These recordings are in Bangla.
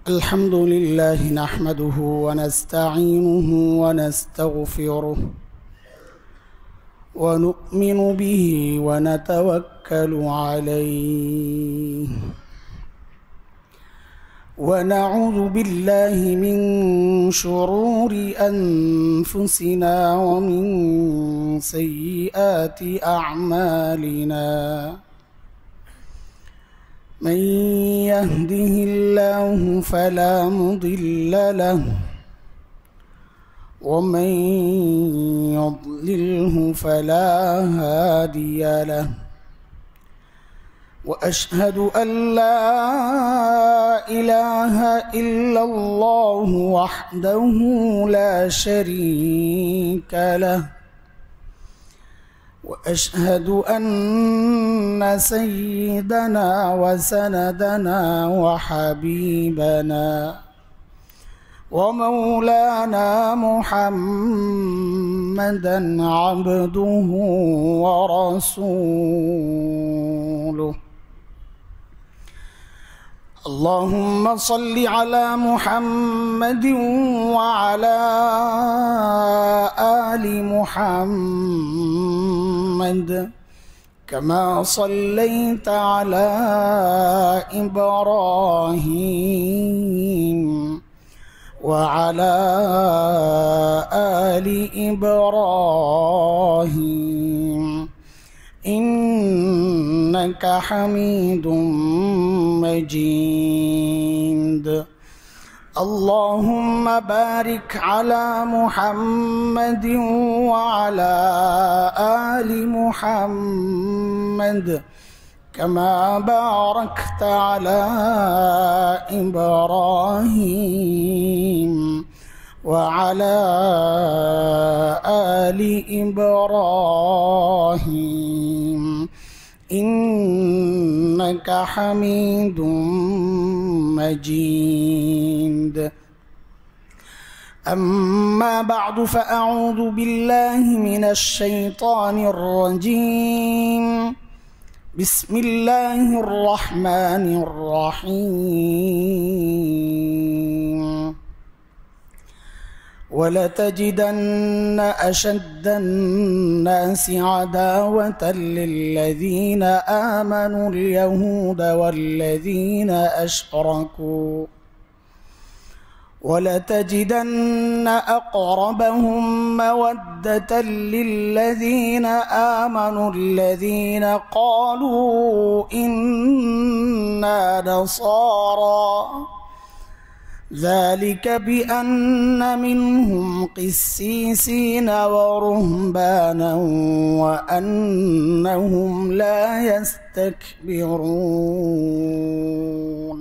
الحمد لله نحمده ونستعينه ونستغفره ونؤمن به ونتوكل عليه ونعوذ بالله من شرور أنفسنا ومن سيئات أعمالنا من يهده الله فلا مضل له ومن يضلله فلا هادي له وأشهد أن لا إله إلا الله وحده لا شريك له وأشهد أن سيدنا وسندنا وحبيبنا ومولانا محمدا عبده ورسوله اللهم صل على محمد وعلى آل محمد كما صليت على إبراهيم وعلى آل إبراهيم إنك حميد مجيد اللهم بارك على محمد وعلى آل محمد كما باركت على إبراهيم وعلى آل إبراهيم إنك حميد مجيد أما بعد فأعوذ بالله من الشيطان الرجيم بسم الله الرحمن الرحيم ولتجدن أشد الناس عداوة للذين آمنوا اليهود والذين أشركوا ولتجدن أقربهم مودة للذين آمنوا الذين قالوا إنا نصارى ذلك بأن منهم قسيسين ورهبانا وأنهم لا يستكبرون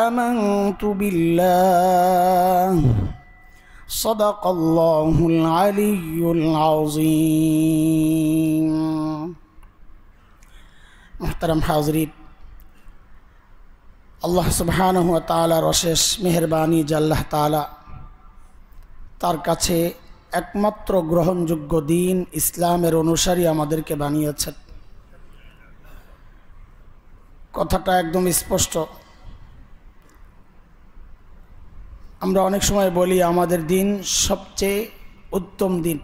آمنت بالله صدق الله العلي العظيم محترم حاضرين আল্লাহ সুবহানাহু ওয়া তাআলার অশেষ মেহেরবানি যে আল্লাহ তাআলা তার কাছে একমাত্র গ্রহণযোগ্য দিন ইসলামের অনুসারী আমাদেরকে বানিয়েছেন। কথাটা একদম স্পষ্ট। আমরা অনেক সময় বলি আমাদের দিন সবচেয়ে উত্তম দিন,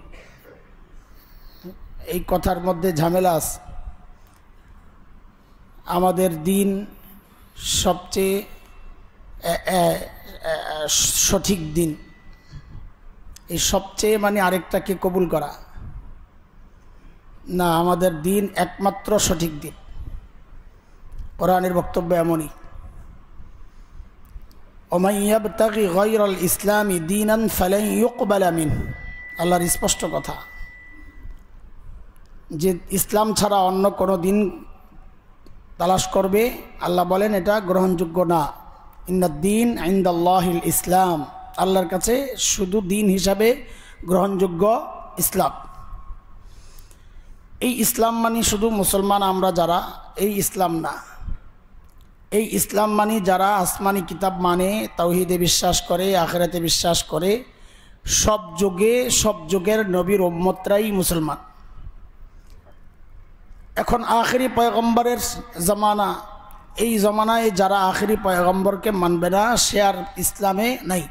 এই কথার মধ্যে ঝামেলা আছে। আমাদের দিন সবচেয়ে সঠিক দিন, এই সবচেয়ে মানে আরেকটাকে কবুল করা না, আমাদের দিন একমাত্র সঠিক দিন। কোরআনের বক্তব্য এমনই, ওমান ইয়াবতাগি গায়রাল ইসলামি দীনান ফালান ইউকবালা মিনহু, আল্লাহর স্পষ্ট কথা যে ইসলাম ছাড়া অন্য কোনো দিন তালাশ করবে, আল্লাহ বলেন এটা গ্রহণযোগ্য না। ইন্নাদ-দীন ইনদাল্লাহিল ইসলাম, আল্লাহর কাছে শুধু দিন হিসাবে গ্রহণযোগ্য ইসলাম। এই ইসলাম মানে শুধু মুসলমান আমরা যারা, এই ইসলাম না। এই ইসলাম মানে যারা আসমানি কিতাব মানে, তাওহীদে বিশ্বাস করে, আখিরাতে বিশ্বাস করে, সব যুগে সব যুগের নবীর উম্মতরাই মুসলমান। এখন আখেরি পয়গম্বরের জামানা, এই জমানায় যারা আখেরি পয়গম্বরকে মানবে না সে আর ইসলামে নাই,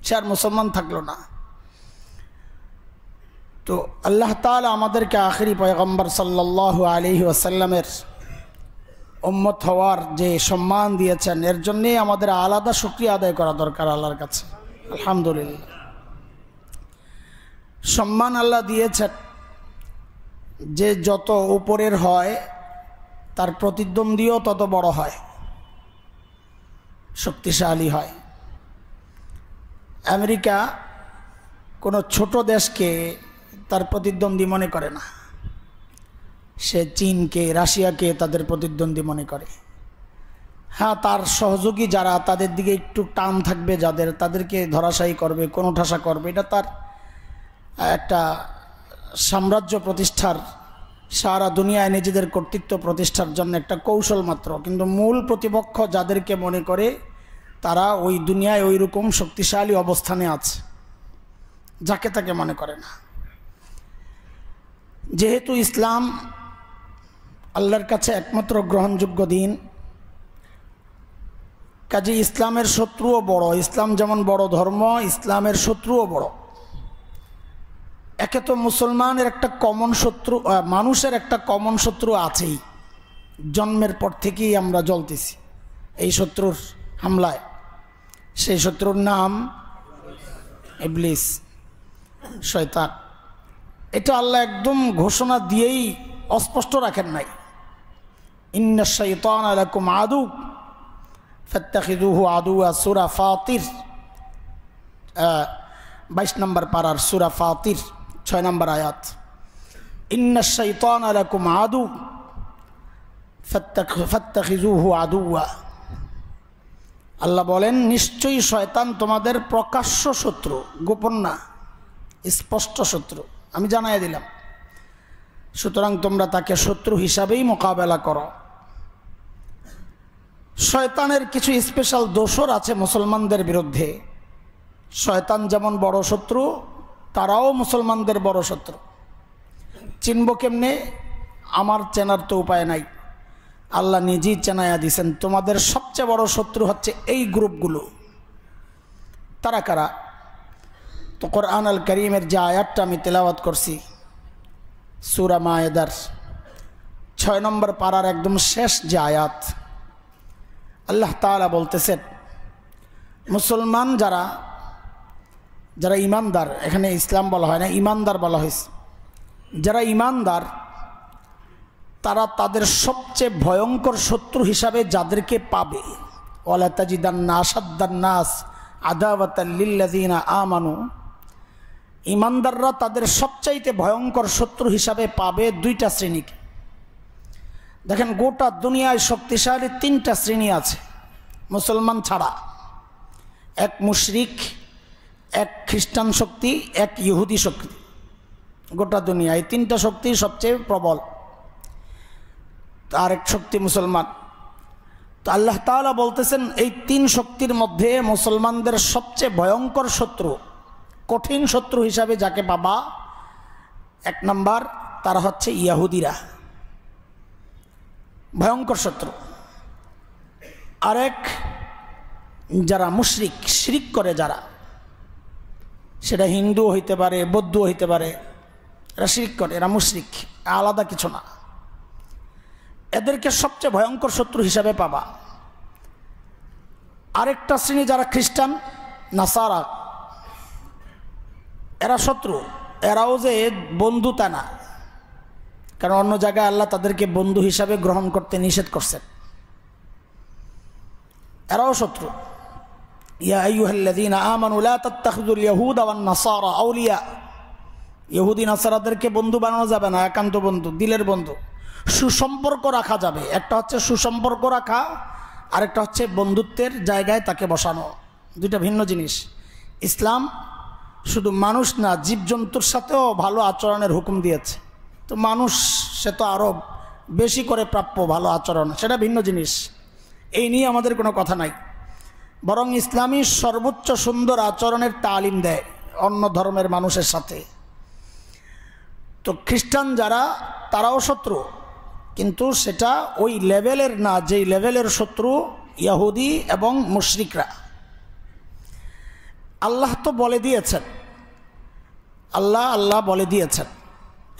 সে আর মুসলমান থাকলো না। তো আল্লাহ তাআলা আমাদেরকে আখেরি পয়গম্বর সাল্লাল্লাহু আলাইহি ওয়াসাল্লামের উম্মত হওয়ার যে সম্মান দিয়েছেন, এর জন্যেই আমাদের আলাদা শুকরিয়া আদায় করা দরকার আল্লাহর কাছে। আলহামদুলিল্লাহ, সম্মান আল্লাহ দিয়েছেন। যে যত উপরের হয় তার প্রতিদ্বন্দ্বীও তত বড় হয়, শক্তিশালী হয়। আমেরিকা কোনো ছোট দেশকে তার প্রতিদ্বন্দ্বী মনে করে না, সে চীনকে, রাশিয়াকে তাদের প্রতিদ্বন্দ্বী মনে করে। হ্যাঁ, তার সহযোগী যারা, তাদের দিকে একটু টান থাকবে যাদের, তাদেরকে ধরাশায়ী করবে, কোণঠাসা করবে। এটা তার একটা সাম্রাজ্য প্রতিষ্ঠার, সারা দুনিয়ায় নিজেদের কর্তৃত্ব প্রতিষ্ঠার জন্য একটা কৌশল মাত্র। কিন্তু মূল প্রতিপক্ষ যাদেরকে মনে করে, তারা ওই দুনিয়ায় ওই রকম শক্তিশালী অবস্থানে আছে, যাকে তাকে মনে করে না। যেহেতু ইসলাম আল্লাহর কাছে একমাত্র গ্রহণযোগ্য দিন, কাজে ইসলামের শত্রুও বড়। ইসলাম যেমন বড় ধর্ম, ইসলামের শত্রুও বড়। একে তো মুসলমানের একটা কমন শত্রু, মানুষের একটা কমন শত্রু আছেই, জন্মের পর থেকেই আমরা জ্বলতেছি এই শত্রুর হামলায়। সেই শত্রুর নাম ইবলিস, শয়তান। এটা আল্লাহ একদম ঘোষণা দিয়েই অস্পষ্ট রাখেন নাই। ইন্নাশ শাইতানা লাকুম আদু ফাত্তাখিযুহু আদুওয়া, সূরা ফাতির 22 নম্বর পারার সূরা ফাতির 6 নম্বর আয়াত। ইন্নাশ শাইতানা লাকুম আদু ফাত্তাখিযুহু আদুওয়া। আল্লাহ বলেন, নিশ্চয়ই শয়তান তোমাদের প্রকাশ্য শত্রু, গোপন না, স্পষ্ট শত্রু। আমি জানাই দিলাম, সুতরাং তোমরা তাকে শত্রু হিসাবেই মোকাবেলা করো। শয়তানের কিছু স্পেশাল দোসর আছে মুসলমানদের বিরুদ্ধে। শয়তান যেমন বড় শত্রু, তারাও মুসলমানদের বড় শত্রু। চিনব কেমনে? আমার চেনার তো উপায় নাই, আল্লাহ নিজেই চেনায়া দিছেন। তোমাদের সবচেয়ে বড় শত্রু হচ্ছে এই গ্রুপগুলো। তারা কারা? তো কোরআন আল করিমের যে আয়াতটা আমি তেলাওয়াত করছি, সূরা মায়েদার 6 নম্বর পারার একদম শেষ যে আয়াত, আল্লাহ তাআলা বলতেছেন, মুসলমান যারা যারা ইমানদার, এখানে ইসলাম বলা হয় না, ইমানদার বলা হয়েছে। যারা ইমানদার তারা তাদের সবচেয়ে ভয়ঙ্কর শত্রু হিসাবে যাদেরকে পাবে, ওয়ালা তাজিদান্না আশাদ্দান নাস আদাওয়াতাল লিল্লাযিনা আমানু, ইমানদাররা তাদের সবচাইতে ভয়ঙ্কর শত্রু হিসাবে পাবে দুইটা শ্রেণীকে। দেখেন, গোটা দুনিয়ায় শক্তিশালী 3টা শ্রেণী আছে মুসলমান ছাড়া। এক মুশরিক, এক খ্রিস্টান শক্তি, এক ইহুদি শক্তি। গোটা দুনিয়ায় 3টা শক্তি সবচেয়ে প্রবল, আর এক শক্তি মুসলমান। তো আল্লাহ তাআলা বলতেছেন, এই 3 শক্তির মধ্যে মুসলমানদের সবচেয়ে ভয়ঙ্কর শত্রু, কঠিন শত্রু হিসাবে যাকে পাবা, 1 নম্বর তারা হচ্ছে ইহুদিরা, ভয়ঙ্কর শত্রু। আরেক যারা মুশরিক, শিরিক করে যারা, সেটা হিন্দু হইতে পারে, বৌদ্ধ হইতে পারে, এরা শিরিক করে, এরা মুশরিক, আলাদা কিছু না। এদেরকে সবচেয়ে ভয়ঙ্কর শত্রু হিসাবে পাবা। আরেকটা শ্রেণী যারা খ্রিস্টান, নাসারা, এরা শত্রু। এরাও যে বন্ধু তা না, কারণ অন্য জায়গায় আল্লাহ তাদেরকে বন্ধু হিসাবে গ্রহণ করতে নিষেধ করছেন। এরাও শত্রু। ইয়া আইয়ুহাল্লাযীনা আমানু লা তাত্তাখিযুল ইয়াহুদা ওয়ান নাসারা আউলিয়া। ইহুদি নাসারাদেরকে বন্ধু বানানো যাবে না, একান্ত বন্ধু, দিলের বন্ধু। সুসম্পর্ক রাখা যাবে, একটা হচ্ছে সুসম্পর্ক রাখা, আরেকটা হচ্ছে বন্ধুত্বের জায়গায় তাকে বসানো, দুইটা ভিন্ন জিনিস। ইসলাম শুধু মানুষ না, জীবজন্তুর সাথেও ভালো আচরণের হুকুম দিয়েছে। তো মানুষ সে তো আরও বেশি করে প্রাপ্য ভালো আচরণ, সেটা ভিন্ন জিনিস। এই নিয়ে আমাদের কোনো কথা নাই, বরং ইসলামী সর্বোচ্চ সুন্দর আচরণের তালিম দেয় অন্য ধর্মের মানুষের সাথে। তো খ্রিস্টান যারা, তারাও শত্রু, কিন্তু সেটা ওই লেভেলের না যেই লেভেলের শত্রু ইহুদি এবং মুশরিকরা। আল্লাহ তো বলে দিয়েছেন, আল্লাহ বলে দিয়েছেন।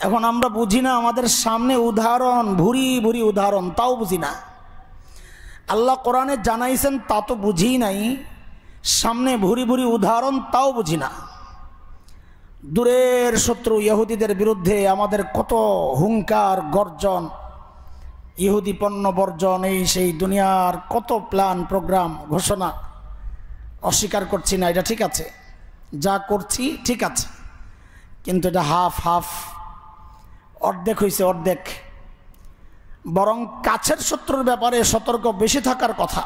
এখন আমরা বুঝি না, আমাদের সামনে উদাহরণ ভুরি ভুরি উদাহরণ, তাও বুঝি না। আল্লাহ কোরআনে জানাইছেন তা তো বুঝি নাই, সামনে ভুরি ভুরি উদাহরণ তাও বুঝি না। দূরের শত্রু ইহুদিদের বিরুদ্ধে আমাদের কত হুঙ্কার গর্জন, ইহুদি পণ্য বর্জন, এই সেই দুনিয়ার কত প্ল্যান প্রোগ্রাম ঘোষণা। অস্বীকার করছি না, এটা ঠিক আছে, যা করছি ঠিক আছে, কিন্তু এটা হাফ হাফ, অর্ধেক হয়েছে অর্ধেক। বরং কাছের শত্রুর ব্যাপারে সতর্ক বেশি থাকার কথা,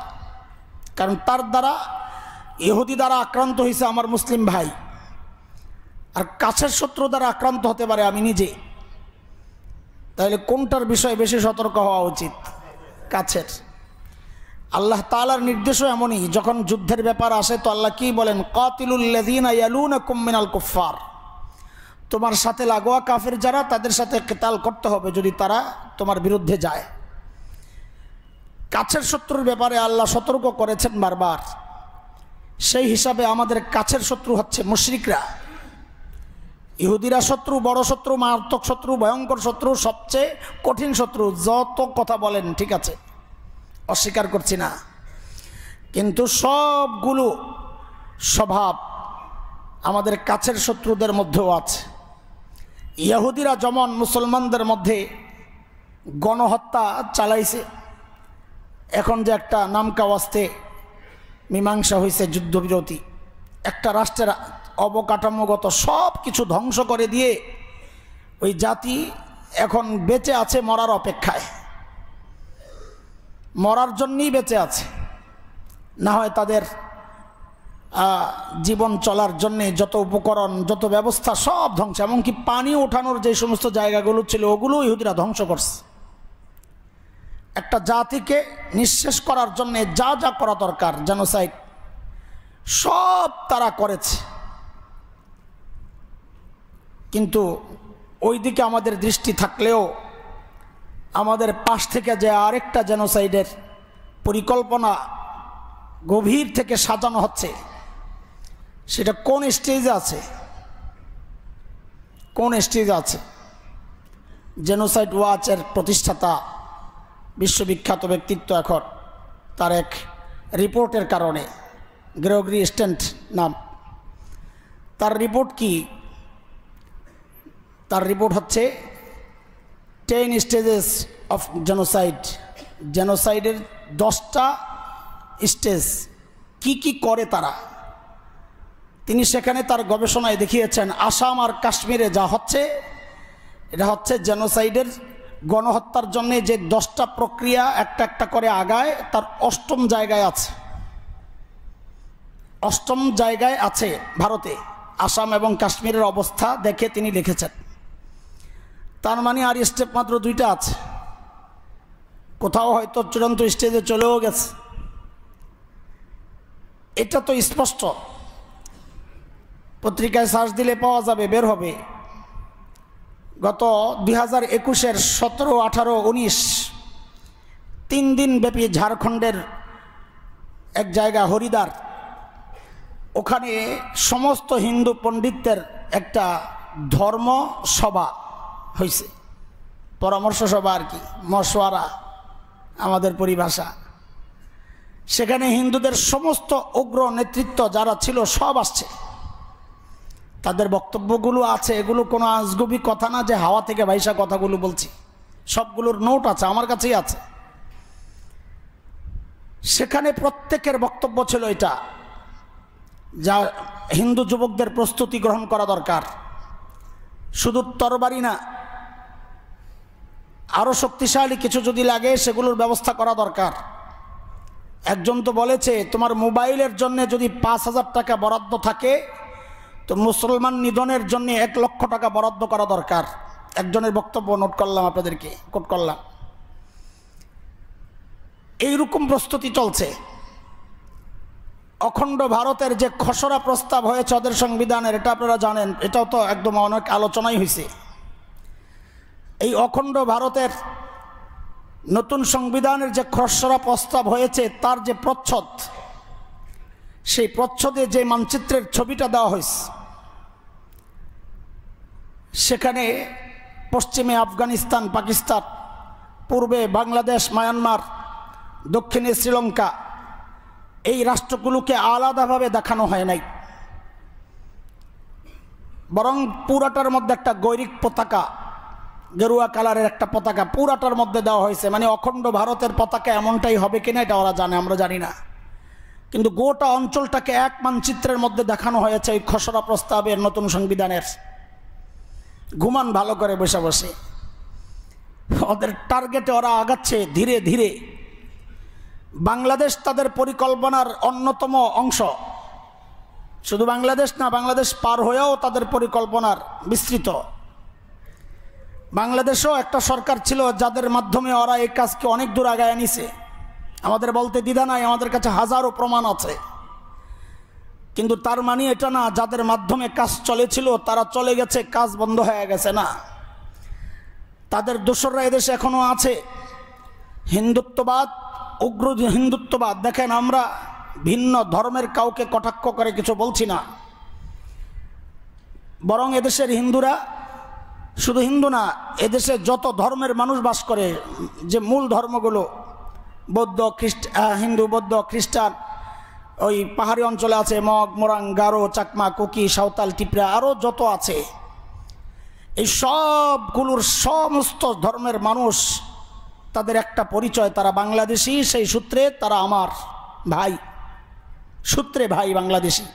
কারণ তার দ্বারা ইহুদি দ্বারা আক্রান্ত হয়েছে আমার মুসলিম ভাই, আর কাছের শত্রু দ্বারা আক্রান্ত হতে পারে আমি নিজে। তাহলে কোনটার বিষয়ে বেশি সতর্ক হওয়া উচিত? কাছের। আল্লাহ তাআলার নির্দেশও এমনই, যখন যুদ্ধের ব্যাপার আসে তো আল্লাহ কি বলেন? কাতিলুল লাযীনা ইয়ালুনাকুম মিনাল কুফফার, তোমার সাথে লাগোয়া কাফের যারা, তাদের সাথে কিতাল করতে হবে যদি তারা তোমার বিরুদ্ধে যায়। কাছের শত্রুর ব্যাপারে আল্লাহ সতর্ক করেছেন বারবার। সেই হিসাবে আমাদের কাছের শত্রু হচ্ছে মুশরিকরা। ইহুদিরা শত্রু, বড় শত্রু, মারাত্মক শত্রু, ভয়ঙ্কর শত্রু, সবচেয়ে কঠিন শত্রু। যত কথা বলেন ঠিক আছে, অস্বীকার করছি না, কিন্তু সবগুলো স্বভাব আমাদের কাছের শত্রুদের মধ্যেও আছে। ইহুদিরা যেমন মুসলমানদের মধ্যে গণহত্যা চালাইছে, এখন যে একটা নামকাওয়াস্তে মীমাংসা হয়েছে, যুদ্ধবিরতি, একটা রাষ্ট্রের অবকাঠামোগত সব কিছু ধ্বংস করে দিয়ে ওই জাতি এখন বেঁচে আছে মরার অপেক্ষায়, মরার জন্যই বেঁচে আছে। না হয় তাদের জীবন চলার জন্যে যত উপকরণ, যত ব্যবস্থা সব ধ্বংস, এমনকি পানি ওঠানোর যে সমস্ত জায়গাগুলো ছিল ওগুলো ইহুদিরা ধ্বংস করছে। একটা জাতিকে নিঃশেষ করার জন্যে যা যা করা দরকার, জেনোসাইড, সব তারা করেছে। কিন্তু ওই দিকে আমাদের দৃষ্টি থাকলেও আমাদের পাশ থেকে যে আরেকটা জেনোসাইডের পরিকল্পনা গভীর থেকে সাজানো হচ্ছে, সেটা কোন স্টেজে আছে? কোন স্টেজে আছে? জেনোসাইড ওয়াচের প্রতিষ্ঠাতা, বিশ্ববিখ্যাত ব্যক্তিত্ব এখন, তার এক রিপোর্টের কারণে, গ্রেগরি স্ট্যান্ট নাম, তার রিপোর্ট কি? তার রিপোর্ট হচ্ছে 10 স্টেজেস অফ জেনোসাইড। জেনোসাইডের 10টা স্টেজ, কি কি করে তারা। তিনি সেখানে তার গবেষণায় দেখিয়েছেন আসাম আর কাশ্মীরে যা হচ্ছে, এটা হচ্ছে জেনোসাইডের, গণহত্যার জন্য যে 10টা প্রক্রিয়া একটা একটা করে আগায়, তার 8ম জায়গায় আছে। 8ম জায়গায় আছে ভারতে আসাম এবং কাশ্মীরের অবস্থা দেখে তিনি লিখেছেন। তার মানে আর স্টেপ মাত্র 2টা আছে, কোথাও হয়তো চূড়ান্ত স্টেজে চলেও গেছে। এটা তো স্পষ্ট, পত্রিকায় সার্চ দিলে পাওয়া যাবে, বের হবে। গত 2021-এর 17, 18, 19 3 দিন ব্যাপী ঝাড়খণ্ডের এক জায়গা হরিদ্বার, ওখানে সমস্ত হিন্দু পণ্ডিতদের একটা ধর্ম সভা হয়েছে, পরামর্শ সভা আর কি, মশওয়ারা আমাদের পরিভাষা। সেখানে হিন্দুদের সমস্ত উগ্র নেতৃত্ব যারা ছিল সব আসছে, তাদের বক্তব্যগুলো আছে। এগুলো কোনো আজগুবি কথা না যে হাওয়া থেকে ভাইসা কথাগুলো বলছি, সবগুলোর নোট আছে, আমার কাছেই আছে। সেখানে প্রত্যেকের বক্তব্য ছিল এটা, যা হিন্দু যুবকদের প্রস্তুতি গ্রহণ করা দরকার। শুধু তরবারি না, আরও শক্তিশালী কিছু যদি লাগে সেগুলোর ব্যবস্থা করা দরকার। একজন তো বলেছে, তোমার মোবাইলের জন্য যদি 5,000 টাকা বরাদ্দ থাকে, তো মুসলমান নিধনের জন্য 1 লক্ষ টাকা বরাদ্দ করা দরকার। একজনের বক্তব্য নোট করলাম, আপনাদেরকে কোট করলাম। এইরকম প্রস্তুতি চলছে। অখণ্ড ভারতের যে খসড়া প্রস্তাব হয়েছে ওদের সংবিধানের, এটা আপনারা জানেন, এটাও তো একদম অনেক আলোচনাই হয়েছে। এই অখণ্ড ভারতের নতুন সংবিধানের যে খসড়া প্রস্তাব হয়েছে তার যে প্রচ্ছদ, সেই প্রচ্ছদে যে মানচিত্রের ছবিটা দেওয়া হয়েছে, সেখানে পশ্চিমে আফগানিস্তান, পাকিস্তান, পূর্বে বাংলাদেশ, মায়ানমার, দক্ষিণে শ্রীলঙ্কা, এই রাষ্ট্রগুলোকে আলাদাভাবে দেখানো হয় নাই, বরং পুরাটার মধ্যে একটা গৈরিক পতাকা, গেরুয়া কালারের একটা পতাকা পুরাটার মধ্যে দেওয়া হয়েছে। মানে অখণ্ড ভারতের পতাকা এমনটাই হবে কিনা এটা ওরা জানে, আমরা জানি না। কিন্তু গোটা অঞ্চলটাকে এক মানচিত্রের মধ্যে দেখানো হয়েছে এই খসড়া প্রস্তাবের নতুন সংবিধানের। ঘুমান ভালো করে বসে বসে, ওদের টার্গেটে ওরা আগাচ্ছে ধীরে ধীরে। বাংলাদেশ তাদের পরিকল্পনার অন্যতম অংশ। শুধু বাংলাদেশ না, বাংলাদেশ পার হয়েও তাদের পরিকল্পনার বিস্তৃত। বাংলাদেশেও একটা সরকার ছিল যাদের মাধ্যমে ওরা এই কাজকে অনেক দূর আগায় নিছে। আমাদের বলতে দ্বিধা নাই, আমাদের কাছে হাজারো প্রমাণ আছে। কিন্তু তার মানে এটা না যাদের মাধ্যমে কাজ চলেছিল তারা চলে গেছে, কাজ বন্ধ হয়ে গেছে, না। তাদের দোসররা এদেশে এখনো আছে। হিন্দুত্ববাদ, উগ্র হিন্দুত্ববাদ। দেখেন, আমরা ভিন্ন ধর্মের কাউকে কটাক্ষ করে কিছু বলছি না, বরং এদেশের হিন্দুরা, শুধু হিন্দু না, এদেশে যত ধর্মের মানুষ বাস করে, যে মূল ধর্মগুলো বৌদ্ধ, হিন্দু, বৌদ্ধ, খ্রিস্টান, ওই পাহাড়ি অঞ্চলে আছে মগ, মোরাং, গারো, চাকমা, কুকি, সাঁওতাল, টিপরা, আরও যত আছে, এই সবগুলোর সমস্ত ধর্মের মানুষ, তাদের একটা পরিচয়, তারা বাংলাদেশি। সেই সূত্রে তারা আমার ভাই, সূত্রে ভাই বাংলাদেশি।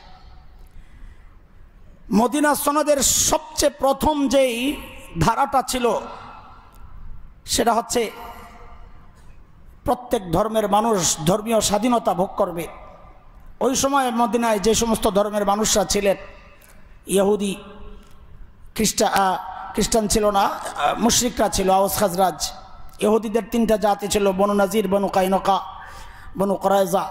মদিনা সনদের সবচেয়ে প্রথম যেই ধারাটা ছিল সেটা হচ্ছে প্রত্যেক ধর্মের মানুষ ধর্মীয় স্বাধীনতা ভোগ করবে। ওই সময় মদিনায় যে সমস্ত ধর্মের মানুষরা ছিলেন, ইহুদি, খ্রিস্টান ছিল না, মুশরিকরা ছিল, আওস খাজরাজ। ইহুদিদের তিনটা জাতি ছিল, বনু নাজির, বনু কাইনকা, বনু কোরাইজা।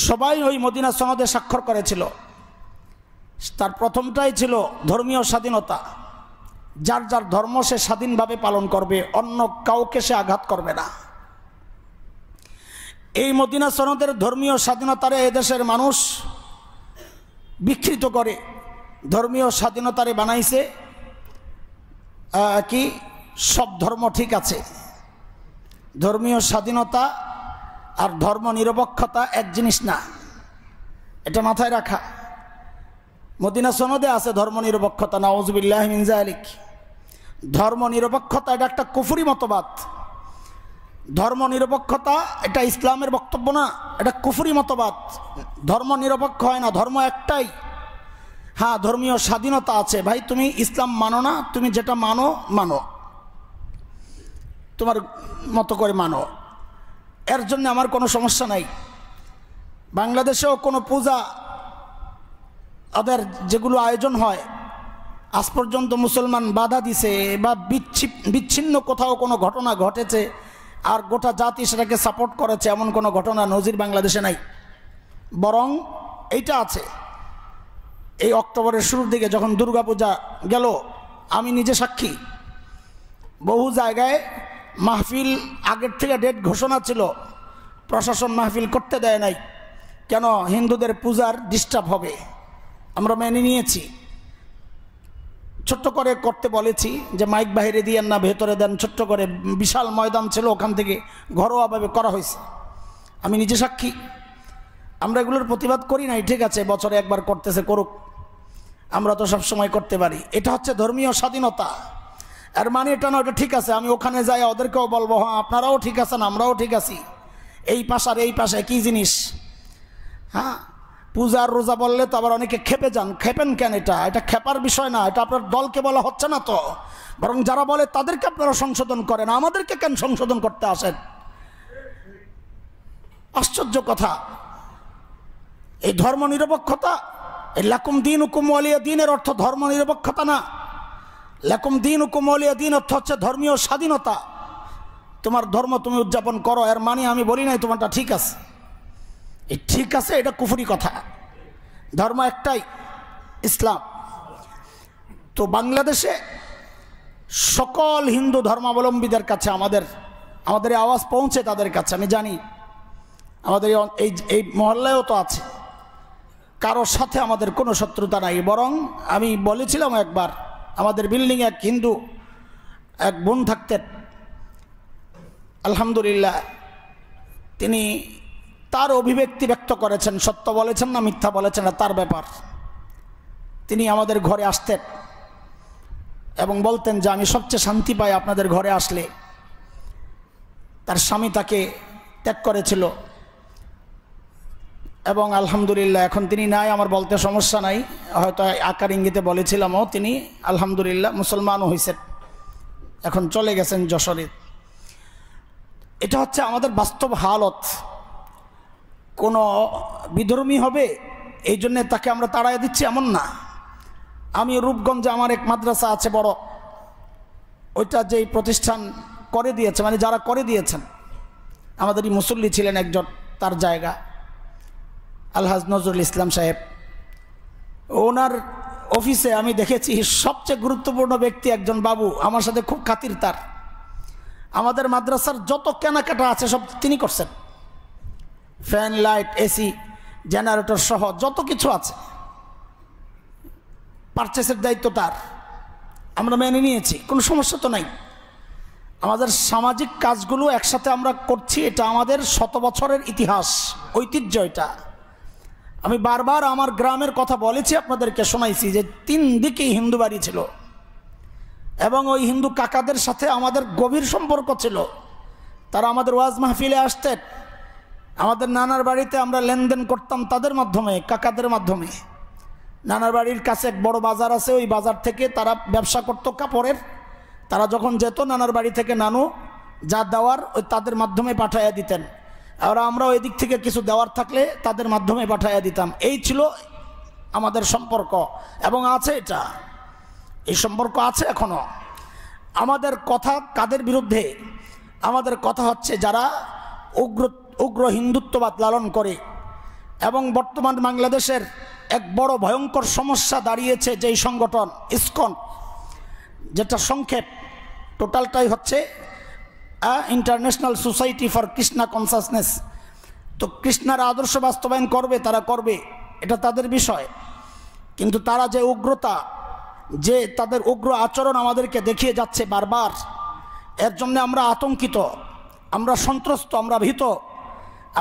সবাই ওই মদিনা সনদে স্বাক্ষর করেছিল। তার প্রথমটাই ছিল ধর্মীয় স্বাধীনতা। যার যার ধর্ম সে স্বাধীনভাবে পালন করবে, অন্য কাউকে সে আঘাত করবে না। এই মদিনা সনদের ধর্মীয় স্বাধীনতারে এদেশের মানুষ বিকৃত করে ধর্মীয় স্বাধীনতারে বানাইছে কি সব ধর্ম ঠিক আছে। ধর্মীয় স্বাধীনতা আর ধর্ম নিরপেক্ষতা এক জিনিস না, এটা মাথায় রাখা। মদিনা সনদে আছে ধর্ম নিরপেক্ষতা, নাউযুবিল্লাহ মিন যালিক। ধর্ম নিরপেক্ষতা এটা একটা কুফরি মতবাদ। ধর্ম নিরপেক্ষতা এটা ইসলামের বক্তব্য না, এটা কুফরি মতবাদ। ধর্ম নিরপেক্ষ হয় না, ধর্ম একটাই। হ্যাঁ, ধর্মীয় স্বাধীনতা আছে। ভাই, তুমি ইসলাম মানো না, তুমি যেটা মানো মানো, তোমার মতো করে মানো, এর জন্য আমার কোনো সমস্যা নাই। বাংলাদেশেও কোনো পূজা ওদের যেগুলো আয়োজন হয়, আজ পর্যন্ত মুসলমান বাধা দিছে বা বিচ্ছিন্ন কোথাও কোনো ঘটনা ঘটেছে আর গোটা জাতি সেটাকে সাপোর্ট করেছে, এমন কোনো ঘটনা নজির বাংলাদেশে নাই। বরং এইটা আছে, এই অক্টোবরের শুরুর দিকে যখন দুর্গাপূজা গেল, আমি নিজে সাক্ষী, বহু জায়গায় মাহফিল আগের থেকে ডেট ঘোষণা ছিল, প্রশাসন মাহফিল করতে দেয় নাই। কেন? হিন্দুদের পূজার ডিস্টার্ব হবে। আমরা মেনে নিয়েছি, ছোট্ট করে করতে বলেছি যে মাইক বাইরে দিয়েন না, ভেতরে দেন। ছোট্ট করে বিশাল ময়দান ছিল, ওখান থেকে ঘরোয়াভাবে করা হয়েছে। আমি নিজে সাক্ষী। আমরা এগুলোর প্রতিবাদ করি নাই, ঠিক আছে, বছরে একবার করতেছে করুক, আমরা তো সব সময় করতে পারি। এটা হচ্ছে ধর্মীয় স্বাধীনতা। আর মানে এটা না, ওটা ঠিক আছে, আমি ওখানে যাই ওদেরকেও বলবো হ্যাঁ আপনারাও ঠিক আছেন, আমরাও ঠিক আছি, এই পাশ আর এই পাশে কি জিনিস। হ্যাঁ, পূজার রোজা বললে তো আবার অনেকে খেপে যান। খেপেন কেন? এটা খেপার বিষয় না, এটা আপনার দলকে বলা হচ্ছে না তো, বরং যারা বলে তাদেরকে আপনারা সংশোধন করেন, আমাদেরকে কেন সংশোধন করতে আসেন? আশ্চর্য কথা। এই ধর্ম নিরপেক্ষতা, এই লাকুম দীনুকুম ওয়ালিয়া দীনের অর্থ ধর্ম নিরপেক্ষতা না। লাকুম দীনুকুম ওয়ালিয়া দীন অর্থ হচ্ছে ধর্মীয় স্বাধীনতা। তোমার ধর্ম তুমি উদযাপন করো, এর মানে আমি বলি নাই তোমারটা ঠিক আছে। এই ঠিক আছে এটা কুফরি কথা। ধর্ম একটাই, ইসলাম। তো বাংলাদেশে সকল হিন্দু ধর্মাবলম্বীদের কাছে আমাদের আমাদের এই আওয়াজ পৌঁছে তাদের কাছে, আমি জানি আমাদের এই মহল্লায়ও তো আছে, কারোর সাথে আমাদের কোনো শত্রুতা নাই। বরং আমি বলেছিলাম একবার, আমাদের বিল্ডিংয়ে এক হিন্দু এক বোন থাকতেন, আলহামদুলিল্লাহ তিনি তার অভিব্যক্তি ব্যক্ত করেছেন, সত্য বলেছেন না মিথ্যা বলেছেন না তার ব্যাপার। তিনি আমাদের ঘরে আসতেন এবং বলতেন যে আমি সবচেয়ে শান্তি পাই আপনাদের ঘরে আসলে। তার স্বামী তাকে ত্যাগ করেছিল এবং আলহামদুলিল্লাহ এখন তিনি নাই, আমার বলতে সমস্যা নাই, হয়তো আকার ইঙ্গিতে বলেছিলামও, তিনি আলহামদুলিল্লাহ মুসলমানও হয়েছেন, এখন চলে গেছেন যশোরে। এটা হচ্ছে আমাদের বাস্তব হালত। কোনো বিধর্মী হবে এই জন্যে তাকে আমরা তাড়াই দিচ্ছি এমন না। আমি রূপগঞ্জে আমার এক মাদ্রাসা আছে বড়, ওইটা যেই প্রতিষ্ঠান করে দিয়েছে, মানে যারা করে দিয়েছেন, আমাদেরই মুসল্লি ছিলেন একজন, তার জায়গা আলহাজ নজরুল ইসলাম সাহেব, ওনার অফিসে আমি দেখেছি সবচেয়ে গুরুত্বপূর্ণ ব্যক্তি একজন বাবু, আমার সাথে খুব খাতির তার। আমাদের মাদ্রাসার যত কেনাকাটা আছে সব তিনি করছেন, ফ্যান লাইট এসি জেনারেটর সহ যত কিছু আছে পারচেসের দায়িত্ব তার। আমরা মেনে নিয়েছি, কোনো সমস্যা তো নাই। আমাদের সামাজিক কাজগুলো একসাথে আমরা করছি, এটা আমাদের শত বছরের ইতিহাস, ঐতিহ্য এটা। আমি বারবার আমার গ্রামের কথা বলেছি, আপনাদেরকে শোনাইছি যে 3 দিকেই হিন্দু বাড়ি ছিল এবং ওই হিন্দু কাকাদের সাথে আমাদের গভীর সম্পর্ক ছিল। তারা আমাদের ওয়াজ মাহফিলে আসতেন, আমাদের নানার বাড়িতে আমরা লেনদেন করতাম তাদের মাধ্যমে, কাকাদের মাধ্যমে। নানার বাড়ির কাছে এক বড় বাজার আছে, ওই বাজার থেকে তারা ব্যবসা করতো কাপড়ের। তারা যখন যেত নানার বাড়ি থেকে নানু যা দেওয়ার ওই তাদের মাধ্যমে পাঠাইয়া দিতেন, আর আমরা ওই দিক থেকে কিছু দেওয়ার থাকলে তাদের মাধ্যমে পাঠাইয়া দিতাম। এই ছিল আমাদের সম্পর্ক এবং আছে, এটা এই সম্পর্ক আছে এখনো। আমাদের কথা কাদের বিরুদ্ধে? আমাদের কথা হচ্ছে যারা উগ্র হিন্দুত্ববাদ লালন করে। এবং বর্তমান বাংলাদেশের এক বড় ভয়ঙ্কর সমস্যা দাঁড়িয়েছে যেই সংগঠন ইসকন, যেটা সংক্ষেপ টোটালটাই হচ্ছে international society for Krishna consciousness. তো কৃষ্ণার আদর্শ বাস্তবায়ন করবে, তারা করবে, এটা তাদের বিষয়। কিন্তু তারা যে উগ্রতা, যে তাদের উগ্র আচরণ আমাদেরকে দেখিয়ে যাচ্ছে বারবার, এর জন্য আমরা আতঙ্কিত, আমরা সন্ত্রস্ত, আমরা ভীত।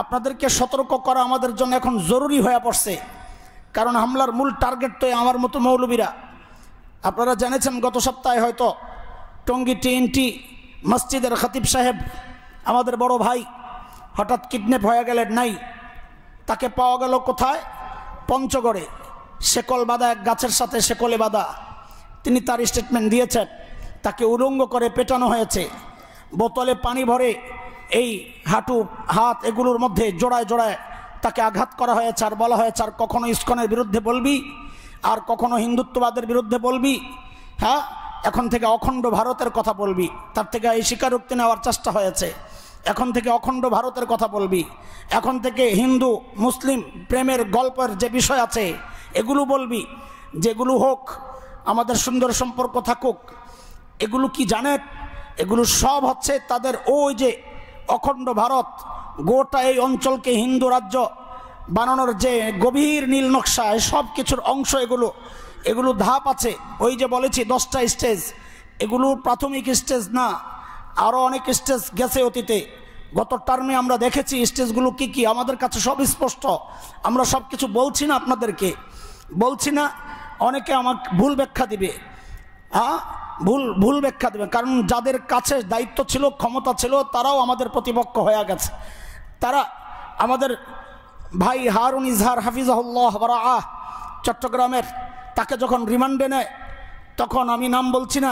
আপনাদেরকে সতর্ক করা আমাদের জন্য এখন জরুরি হয়ে পড়ছে, কারণ হামলার মূল টার্গেট তো আমার মতো মৌলবীরা। আপনারা জেনেছেন গত সপ্তাহে হয়তো টঙ্গী টিএনটি মসজিদের খতিব সাহেব, আমাদের বড় ভাই, হঠাৎ কিডন্যাপ হয়ে গেলেন। নাই, তাকে পাওয়া গেল কোথায়? পঞ্চগড়ে, শেকল বাঁধা, এক গাছের সাথে শেকলে বাঁধা। তিনি তার স্টেটমেন্ট দিয়েছেন, তাকে উলঙ্গ করে পেটানো হয়েছে, বোতলে পানি ভরে এই হাঁটু হাত এগুলোর মধ্যে জোড়ায় জোড়ায় তাকে আঘাত করা হয়েছে। আর বলা হয়েছে আর কখনো ইসকনের বিরুদ্ধে বলবি, আর কখনো হিন্দুত্ববাদের বিরুদ্ধে বলবি, হ্যাঁ এখন থেকে অখণ্ড ভারতের কথা বলবি। তার থেকে এই স্বীকারোক্তি নেওয়ার চেষ্টা হয়েছে, এখন থেকে অখণ্ড ভারতের কথা বলবি, এখন থেকে হিন্দু মুসলিম প্রেমের গল্পের যে বিষয় আছে এগুলো বলবি, যেগুলো হোক, আমাদের সুন্দর সম্পর্ক থাকুক। এগুলো কি জানেন? এগুলো সব হচ্ছে তাদের ওই যে অখণ্ড ভারত, গোটা এই অঞ্চলকে হিন্দু রাজ্য বানানোর যে গভীর নীল নকশা, সব কিছুর অংশ এগুলো ধাপ আছে। ওই যে বলেছি 10টা স্টেজ, এগুলো প্রাথমিক স্টেজ না, আরও অনেক স্টেজ গেছে অতীতে। গত টার্মে আমরা দেখেছি স্টেজগুলো কি কি, আমাদের কাছে সব স্পষ্ট। আমরা সব কিছু বলছি না, আপনাদেরকে বলছি না, অনেকে আমাকে ভুল ব্যাখ্যা দিবে, হ্যাঁ ভুল ব্যাখ্যা দেবে, কারণ যাদের কাছে দায়িত্ব ছিল, ক্ষমতা ছিল, তারাও আমাদের প্রতিপক্ষ হয়ে গেছে। তারা আমাদের ভাই হারুন ইজহার হাফিজাহুল্লাহ বারাআহ চট্টগ্রামের, তাকে যখন রিমান্ডে নেয়, তখন আমি নাম বলছি না,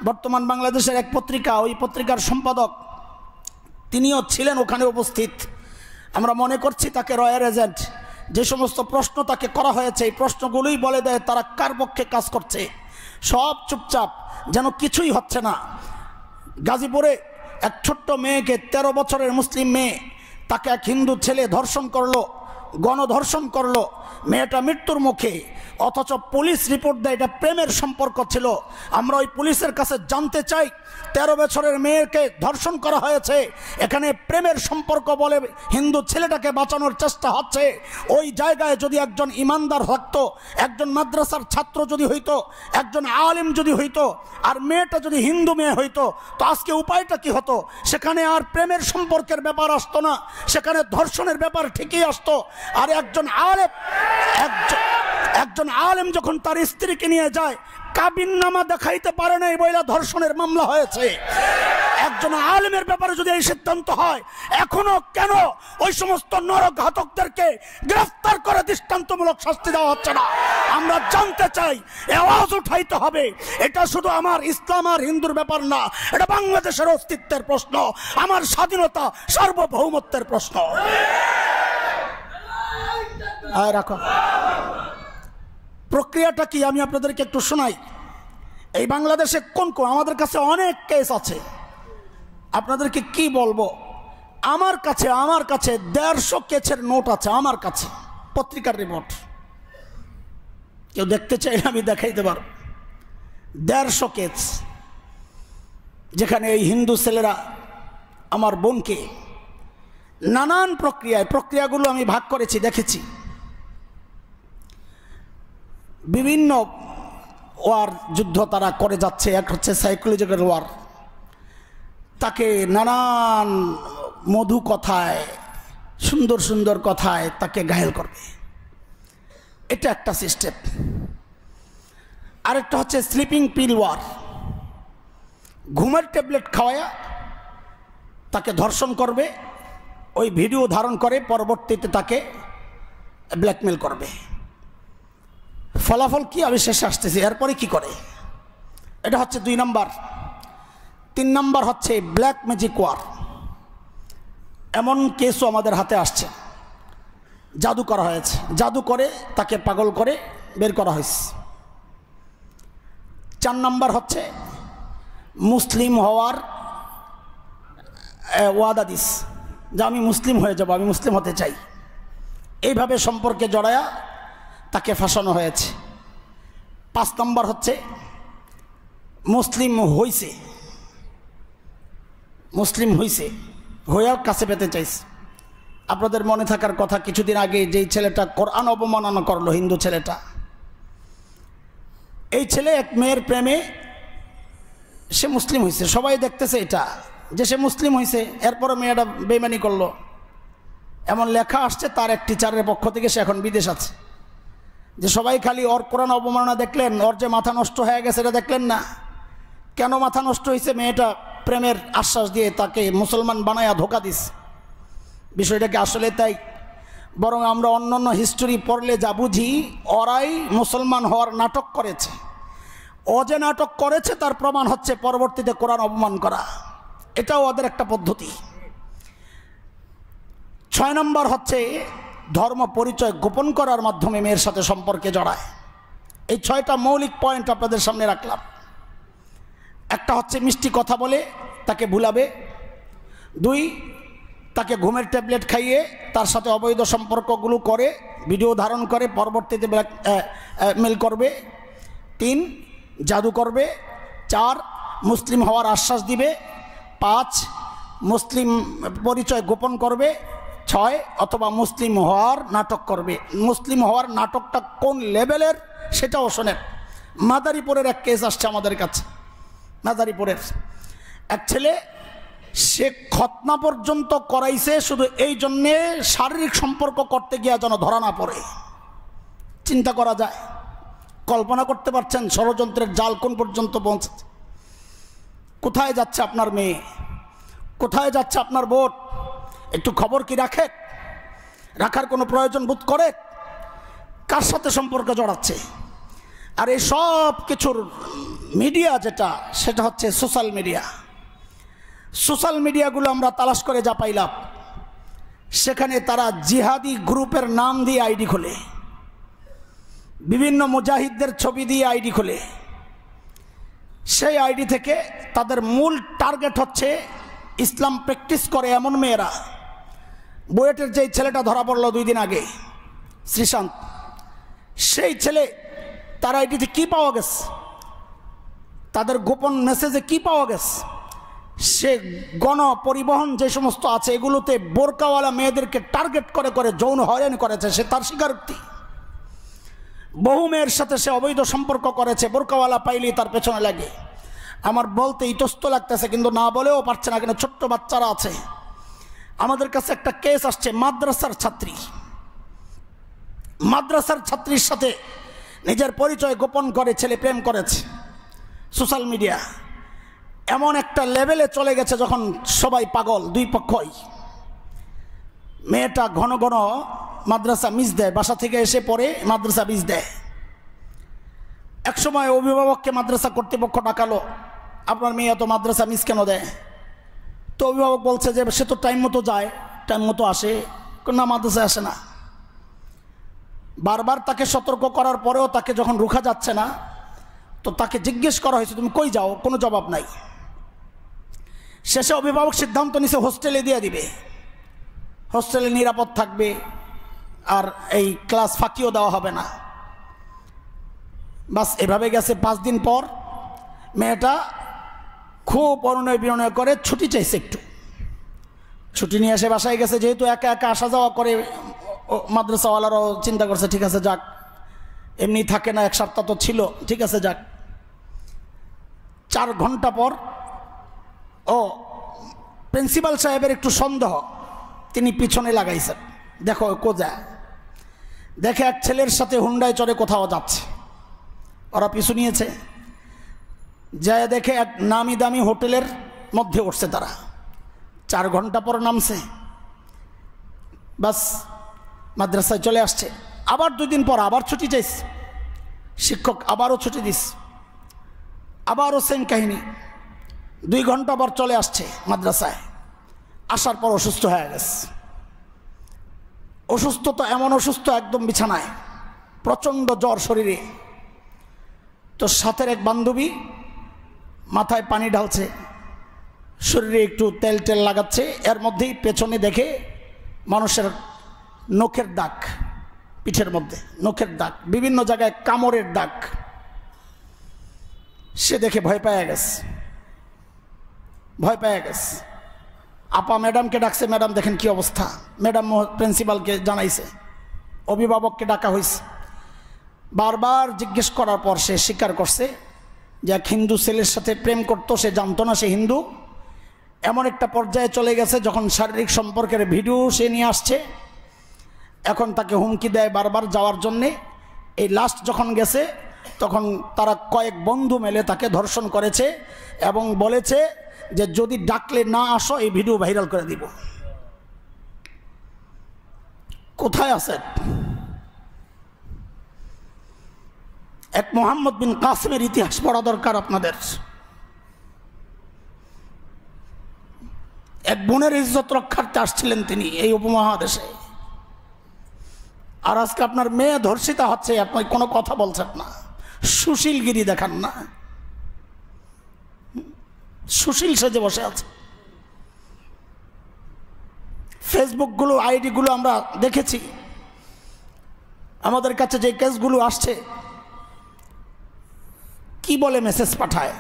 বর্তমান বাংলাদেশের এক পত্রিকা, ওই পত্রিকার সম্পাদক তিনিও ছিলেন ওখানে উপস্থিত। আমরা মনে করছি তাকে রয়্যাল এজেন্ট। যে সমস্ত প্রশ্ন তাকে করা হয়েছে, এই প্রশ্নগুলোই বলে দেয় তারা কার পক্ষে কাজ করছে। সব চুপচাপ, যেন কিছুই হচ্ছে না। গাজীপুরে এক ছোট্ট মেয়েকে, 13 বছরের মুসলিম মেয়ে, তাকে এক হিন্দু ছেলে ধর্ষণ করলো, গণধর্ষণ করলো। মেয়েটা মৃত্যুর মুখে, অথচ পুলিশ রিপোর্ট দেয় এটা প্রেমের সম্পর্ক ছিল। আমরা ওই পুলিশের কাছে জানতে চাই, 13 বছরের মেয়েকে ধর্ষণ করা হয়েছে, এখানে প্রেমের সম্পর্ক বলে হিন্দু ছেলেটাকে বাঁচানোর চেষ্টা হচ্ছে। ওই জায়গায় যদি একজন ইমানদার থাকতো, একজন মাদ্রাসার ছাত্র যদি হইতো, একজন আলিম যদি হইতো, আর মেয়েটা যদি হিন্দু মেয়ে হইতো, তো আজকে উপায়টা কি হতো? সেখানে আর প্রেমের সম্পর্কের ব্যাপার আসতো না, সেখানে ধর্ষণের ব্যাপার ঠিকই আসতো। আর একজন আলেম যখন তার স্ত্রীকে নিয়ে যায়, কাবিননামা দেখাইতে পারে নাই বইলা ধর্ষণের মামলা হয়েছে। একজন আলেমের ব্যাপারে যদি এই সিদ্ধান্ত হয়, এখনো কেন ওই সমস্ত নরঘাতকদেরকে গ্রেফতার করে দৃষ্টান্তমূলক শাস্তি দেওয়া হচ্ছে না? আমরা জানতে চাই, আওয়াজ উঠাইতে হবে। এটা শুধু আমার ইসলাম আর হিন্দুর ব্যাপার না, এটা বাংলাদেশের অস্তিত্বের প্রশ্ন, আমার স্বাধীনতা সার্বভৌমত্বের প্রশ্ন। রাখো, প্রক্রিয়াটা কি আমি আপনাদেরকে একটু শোনাই। এই বাংলাদেশে কোন আমাদের কাছে অনেক কেস আছে, আপনাদেরকে কি বলবো। আমার কাছে 150 কেসের নোট আছে, আমার কাছে পত্রিকার রিপোর্ট। কেউ দেখতে চাইলে আমি দেখাইতে পারব। 150 কেস, যেখানে এই হিন্দু ছেলেরা আমার বোনকে নানান প্রক্রিয়াগুলো আমি ভাগ করেছি, দেখেছি। বিভিন্ন ওয়ার যুদ্ধ তারা করে যাচ্ছে। এক হচ্ছে সাইকোলজিক্যাল ওয়ার, তাকে নানান মধু কথায়, সুন্দর সুন্দর কথায় তাকে ঘায়েল করবে, এটা একটা সিস্টেম। আরেকটা হচ্ছে স্লিপিং পিল ওয়ার, ঘুমের ট্যাবলেট খাওয়ায়া তাকে ধর্ষণ করবে, ওই ভিডিও ধারণ করে পরবর্তীতে তাকে ব্ল্যাকমেল করবে। ফলাফল কি আমি শেষে আসতেছি, এরপরে কি করে, এটা হচ্ছে 2 নাম্বার। 3 নাম্বার হচ্ছে ব্ল্যাক ম্যাজিক ওয়ার। এমন কেসও আমাদের হাতে আসছে, জাদু করা হয়েছে, জাদু করে তাকে পাগল করে বের করা হয়েছে। 4 নাম্বার হচ্ছে মুসলিম হওয়ার ওয়াদা দিস, যে আমি মুসলিম হয়ে যাব, আমি মুসলিম হতে চাই, এইভাবে সম্পর্কে জড়ায়া তাকে ফাঁসানো হয়েছে। 5 নম্বর হচ্ছে মুসলিম হইছে হইয়া কাছে পেতে চাইছে। আপনাদের মনে থাকার কথা, কিছুদিন আগে যেই ছেলেটা কোরআন অবমাননা করলো, হিন্দু ছেলেটা, এই ছেলে এক মেয়ের প্রেমে সে মুসলিম হয়েছে, সবাই দেখতেছে এটা যে সে মুসলিম হয়েছে, এরপরে মেয়েটা বেইমানি করলো। এমন লেখা আসছে তার এক টিচারের পক্ষ থেকে, সে এখন বিদেশ আছে, যে সবাই খালি ওর কোরআন অবমাননা দেখলেন, ওর যে মাথা নষ্ট হয়ে গেছে এটা দেখলেন না। কেন মাথা নষ্ট হয়েছে? মেয়েটা প্রেমের আশ্বাস দিয়ে তাকে মুসলমান বানায়া ধোকা দিস। বিষয়টাকে আসলে তাই, বরং আমরা অন্যান্য হিস্টোরি পড়লে যা বুঝি, ওরাই মুসলমান হওয়ার নাটক করেছে। ও যে নাটক করেছে তার প্রমাণ হচ্ছে পরবর্তীতে কোরআন অপমান করা, এটাও ওদের একটা পদ্ধতি। 6 নম্বর হচ্ছে ধর্ম পরিচয় গোপন করার মাধ্যমে মেয়ের সাথে সম্পর্কে জড়ায়। এই 6টা মৌলিক পয়েন্ট আপনাদের সামনে রাখলাম। একটা হচ্ছে মিষ্টি কথা বলে তাকে ভুলাবে, 2 তাকে ঘুমের ট্যাবলেট খাইয়ে তার সাথে অবৈধ সম্পর্কগুলো করে ভিডিও ধারণ করে পরবর্তীতে মেল করবে, 3 জাদু করবে, 4 মুসলিম হওয়ার আশ্বাস দিবে, 5 মুসলিম পরিচয় গোপন করবে, 6 অথবা মুসলিম হওয়ার নাটক করবে। মুসলিম হওয়ার নাটকটা কোন লেভেলের সেটাও শোনেন। মাদারীপুরের এক কেস আসছে আমাদের কাছে। মাদারীপুরের এক ছেলে, সে খতনা পর্যন্ত করাইছে শুধু এই জন্যে শারীরিক সম্পর্ক করতে গিয়া যেন ধরা না পড়ে। চিন্তা করা যায়, কল্পনা করতে পারছেন ষড়যন্ত্রের জাল কোন পর্যন্ত পৌঁছেছে? কোথায় যাচ্ছে আপনার মেয়ে, কোথায় যাচ্ছে আপনার বোন? একটু খবর কি রাখার কোনো প্রয়োজন বোধ করে? কার সাথে সম্পর্ক জড়াচ্ছে? আর এই সব কিছুর মিডিয়া যেটা, সেটা হচ্ছে সোশ্যাল মিডিয়া। সোশ্যাল মিডিয়াগুলো আমরা তালাশ করে যা পাইলাম, সেখানে তারা জিহাদি গ্রুপের নাম দিয়ে আইডি খোলে, বিভিন্ন মুজাহিদদের ছবি দিয়ে আইডি খোলে। সেই আইডি থেকে তাদের মূল টার্গেট হচ্ছে ইসলাম প্র্যাকটিস করে এমন মেয়েরা। বুয়েটের যেই ছেলেটা ধরা পড়লো 2 দিন আগে, শ্রীশান্ত, সেই ছেলে তার আইডিতে কি পাওয়া গেছে, তাদের গোপন মেসেজে কি পাওয়া গেছে, সে গণ পরিবহন যে সমস্ত আছে এগুলোতে বোরকাওয়ালা মেয়েদেরকে টার্গেট করে করে যৌন হয়রানি করেছে, সে তার স্বীকারোক্তি। বহু মেয়ের সাথে সে অবৈধ সম্পর্ক করেছে, বোরকাওয়ালা পাইলেই তার পেছনে লাগে। আমার বলতে ইতস্ত লাগতেছে কিন্তু না বলেও পারছে না, কিন্তু ছোট্ট বাচ্চারা আছে। আমাদের কাছে একটা কেস আসছে, মাদ্রাসার ছাত্রীর সাথে নিজের পরিচয় গোপন করে ছেলে প্রেম করেছে। সোশ্যাল মিডিয়া এমন একটা লেভেলে চলে গেছে যখন সবাই পাগল, দুই পক্ষই। মেয়েটা ঘন ঘন মাদ্রাসা মিস দেয়, বাসা থেকে এসে পড়ে মাদ্রাসা মিস দেয়। একসময় অভিভাবককে মাদ্রাসা কর্তৃপক্ষ ডাকালো, আপনার মেয়ে এত মাদ্রাসা মিস কেন দেয়? তো অভিভাবক বলছে যে সে তো টাইম মতো যায়, টাইম মতো আসে, না মাদ্রাসায় আসে না। বারবার তাকে সতর্ক করার পরেও তাকে যখন রুখা যাচ্ছে না, তো তাকে জিজ্ঞেস করা হয়েছে তুমি কই যাও, কোনো জবাব নাই। শেষে অভিভাবক সিদ্ধান্ত নিছে হোস্টেলে দিয়ে দিবে, হোস্টেলে নিরাপদ থাকবে, আর এই ক্লাস ফাঁকিও দেওয়া হবে না। বাস এভাবে গেছে। 5 দিন পর মেয়েটা খুব অনুনয় বিনয় করে ছুটি চাইছে, একটু ছুটি নিয়ে এসে বাসায় গেছে। যেহেতু একা একা আসা যাওয়া করে, মাদ্রাসাওয়ালারাও চিন্তা করছে ঠিক আছে যাক, এমনি থাকে না, 1 সপ্তাহ তো ছিল, ঠিক আছে যাক। 4 ঘন্টা পর প্রিন্সিপাল সাহেবের একটু সন্দেহ, তিনি পিছনে লাগাইছেন, দেখো কোজা, দেখে এক ছেলের সাথে হুন্ডায় চড়ে কোথাও যাচ্ছে। ওরা পিছু নিয়েছে, যায় দেখে এক নামি দামি হোটেলের মধ্যে উঠছে তারা। 4 ঘন্টা পর নামছে, বাস মাদ্রাসায় চলে আসছে। আবার 2 দিন পর আবার ছুটি চাইছে, শিক্ষক আবারও ছুটি দিস, আবারও সেম কাহিনী। 2 ঘন্টা পর চলে আসছে মাদ্রাসায়, আসার পর অসুস্থ হয়ে গেছে। অসুস্থ তো এমন অসুস্থ, একদম বিছানায়, প্রচণ্ড জ্বর শরীরে। তো সাথের এক বান্ধবী মাথায় পানি ঢালছে, শরীরে একটু তেল টেল লাগাচ্ছে, এর মধ্যেই পেছনে দেখে মানুষের নখের দাগ, পিঠের মধ্যে নখের দাগ, বিভিন্ন জায়গায় কামড়ের দাগ। সে দেখে ভয় পেয়ে গেছে। আপা ম্যাডামকে ডাকছে, ম্যাডাম দেখেন কি অবস্থা। ম্যাডাম প্রিন্সিপালকে জানাইছে, অভিভাবককে ডাকা হয়েছে। বারবার জিজ্ঞেস করার পর সে স্বীকার করছে যে এক হিন্দু ছেলের সাথে প্রেম করতো, সে জানতো না সে হিন্দু। এমন একটা পর্যায়ে চলে গেছে যখন শারীরিক সম্পর্কের ভিডিও সে নিয়ে আসছে, এখন তাকে হুমকি দেয় বারবার যাওয়ার জন্যে। এই লাস্ট যখন গেছে তখন তারা কয়েক বন্ধু মেলে তাকে ধর্ষণ করেছে এবং বলেছে যে যদি ডাকলে না আসো এই ভিডিও ভাইরাল করে দিব। কোথায় আছে? এক মোহাম্মদ বিন কাসিমের ইতিহাস পড়া দরকার আপনাদের। এক বোনের ইজ্জত রক্ষার্থে আসছিলেন তিনি এই উপমহাদেশে, আর আজকে আপনার মেয়ে ধর্ষিতা হচ্ছে, আপনি কোনো কথা বলছেন না, সুশীলগিরি দেখান না, সুশীল সেজে বসে আছে। ফেসবুকগুলো আইডিগুলো আমরা দেখেছি, আমাদের কাছে যে কেসগুলো আসছে কি বলে মেসেজ পাঠায়,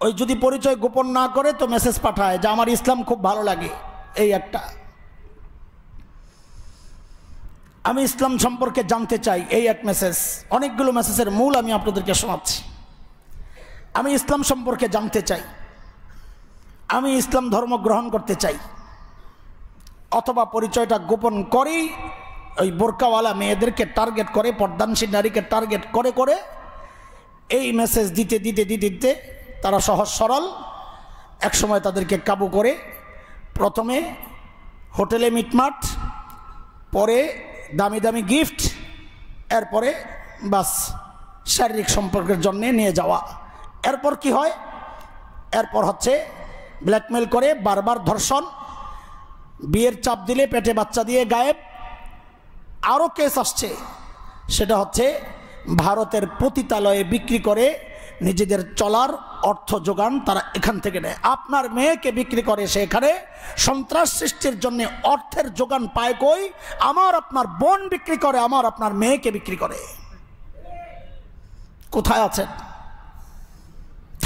ওই যদি পরিচয় গোপন না করে তো মেসেজ পাঠায় যে আমার ইসলাম খুব ভালো লাগে, এই একটা, আমি ইসলাম সম্পর্কে জানতে চাই, এই এক মেসেজ। অনেকগুলো মেসেজের মূল আমি আপনাদেরকে শোনাচ্ছি। আমি ইসলাম সম্পর্কে জানতে চাই, আমি ইসলাম ধর্ম গ্রহণ করতে চাই। অথবা পরিচয়টা গোপন করেই ওই বোরকাওয়ালা মেয়েদেরকে টার্গেট করে, পর্দানশীল নারীকে টার্গেট করে করে এই মেসেজ দিতে দিতে দিতে দিতে তারা সহজ সরল একসময় তাদেরকে কাবু করে প্রথমে হোটেলে মিটমাট, পরে দামি দামি গিফট, এরপরে বাস শারীরিক সম্পর্কের জন্যে নিয়ে যাওয়া। এরপর কি হয়? এরপর হচ্ছে ব্ল্যাকমেল করে, বারবার ধর্ষণ, বিয়ের চাপ দিলে পেটে বাচ্চা দিয়ে গায়েব। আরও কেস আসছে, সেটা হচ্ছে ভারতের পতিতালয়ে বিক্রি করে নিজেদের চলার অর্থ যোগান তারা এখান থেকে নেয়। আপনার মেয়েকে বিক্রি করে সে এখানে সন্ত্রাস সৃষ্টির জন্য অর্থের যোগান পায় কই? আমার আপনার বোন বিক্রি করে, আমার আপনার মেয়েকে বিক্রি করে। কোথায় আছেন?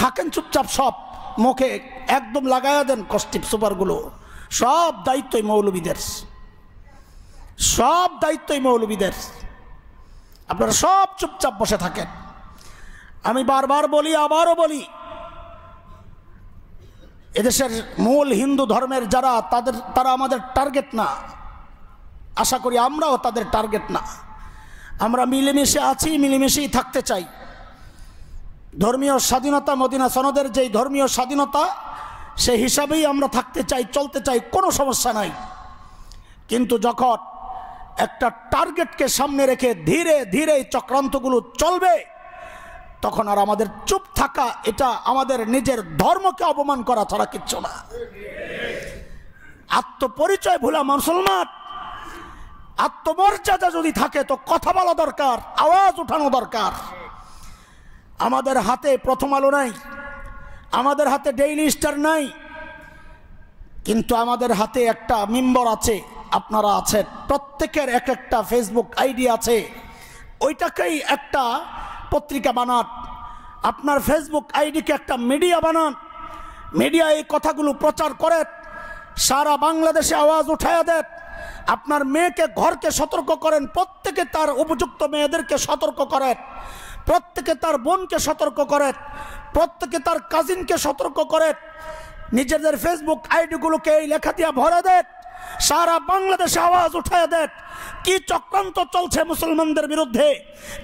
থাকেন চুপচাপ, সব মুখে একদম লাগাইয়া দেন কস্টিপ সুপারগুলো। সব দায়িত্বই মৌলবীদের, সব দায়িত্বই মৌলবীদের। আপনারা সব চুপচাপ বসে থাকেন। আমি বারবার বলি, আবারও বলি, এদেশের মূল হিন্দু ধর্মের যারা তারা আমাদের টার্গেট না। আশা করি আমরাও তাদের টার্গেট না। আমরা মিলেমিশে আছি, মিলেমিশেই থাকতে চাই। ধর্মীয় স্বাধীনতা, মদিনা সনদের যেই ধর্মীয় স্বাধীনতা, সেই হিসাবেই আমরা থাকতে চাই, চলতে চাই, কোনো সমস্যা নাই। কিন্তু যখন একটা টার্গেটকে সামনে রেখে ধীরে ধীরে চক্রান্তগুলো চলবে, তখন আর আমাদের চুপ থাকা, এটা আমাদের নিজের ধর্মকে অপমান করা ছাড়া কিচ্ছু না। আত্মপরিচয় ভুলা মুসলমান, আত্মমর্যাদা যদি থাকে তো কথা বলা দরকার, আওয়াজ উঠানো দরকার। আমাদের হাতে প্রথম আলো নাই, আমাদের হাতে ডেইলি স্টার নাই, কিন্তু আমাদের হাতে একটা মিম্বর আছে, আপনারা আছেন, প্রত্যেকের এক একটা ফেসবুক আইডি আছে। ওইটাকেই একটা পত্রিকা বানান, আপনার ফেসবুক আইডিকে একটা মিডিয়া বানান। মিডিয়া এই কথাগুলো প্রচার করে সারা বাংলাদেশে আওয়াজ উঠায়া দেন। আপনার মেয়েকে, ঘরকে সতর্ক করেন, প্রত্যেকে তার উপযুক্ত মেয়েদেরকে সতর্ক করেন, প্রত্যেকে তার বোনকে সতর্ক করেন, প্রত্যেকে তার কাজিনকে সতর্ক করেন। নিজেদের ফেসবুক আইডিগুলোকে এই লেখা দিয়ে ভরে দেন, সারা বাংলাদেশে আওয়াজ উঠায় দেন। কি চক্রান্ত চলছে মুসলমানদের বিরুদ্ধে,